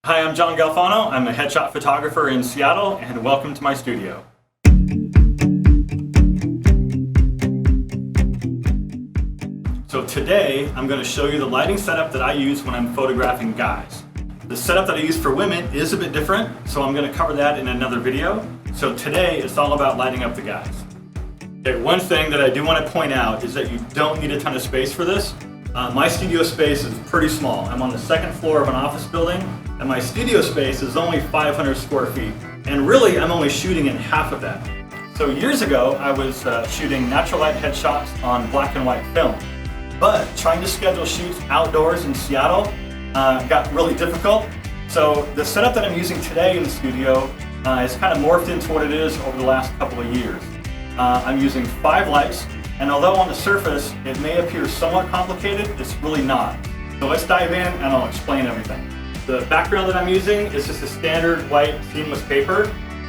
Hi, I'm John Galfano. I'm a headshot photographer in Seattle, and welcome to my studio. So today, I'm going to show you the lighting setup that I use when I'm photographing guys. The setup that I use for women is a bit different, so I'm going to cover that in another video. So today, it's all about lighting up the guys. Okay, one thing that I do want to point out is that you don't need a ton of space for this. My studio space is pretty small. I'm on the second floor of an office building, and my studio space is only 500 square feet. And really, I'm only shooting in half of that. So years ago, I was shooting natural light headshots on black and white film. But trying to schedule shoots outdoors in Seattle got really difficult. So the setup that I'm using today in the studio has kind of morphed into what it is over the last couple of years. I'm using 5 lights. And although on the surface it may appear somewhat complicated, it's really not. So let's dive in and I'll explain everything. The background that I'm using is just a standard white seamless paper,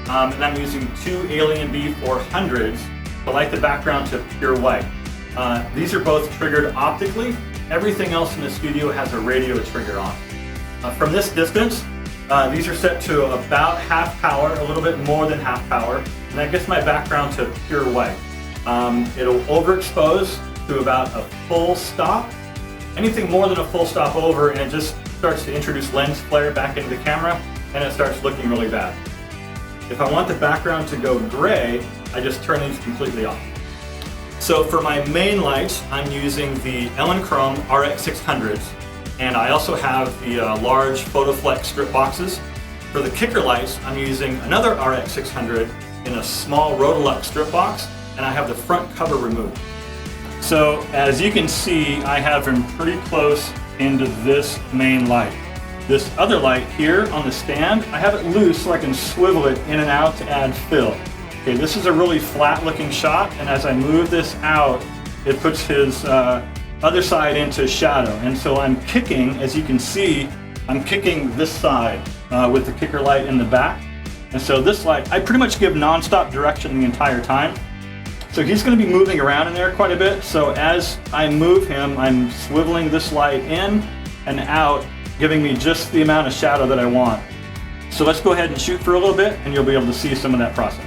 and I'm using 2 Alien B400s to light the background to pure white. These are both triggered optically. Everything else in the studio has a radio trigger on. From this distance, these are set to about half power, a little bit more than half power, and that gets my background to pure white. It'll overexpose to about a full stop. Anything more than a full stop over and it just starts to introduce lens flare back into the camera and it starts looking really bad. If I want the background to go gray, I just turn these completely off. So for my main lights, I'm using the Chrome RX600s, and I also have the large PhotoFlex strip boxes. For the kicker lights, I'm using another RX600 in a small Rotolux strip box, and I have the front cover removed. So as you can see, I have him pretty close into this main light. This other light here on the stand, I have it loose so I can swivel it in and out to add fill. Okay, this is a really flat looking shot, and as I move this out, it puts his other side into shadow. And so I'm kicking, as you can see, I'm kicking this side with the kicker light in the back. And so this light, I pretty much give non-stop direction the entire time. So he's going to be moving around in there quite a bit. So as I move him, I'm swiveling this light in and out, giving me just the amount of shadow that I want. So let's go ahead and shoot for a little bit and you'll be able to see some of that process.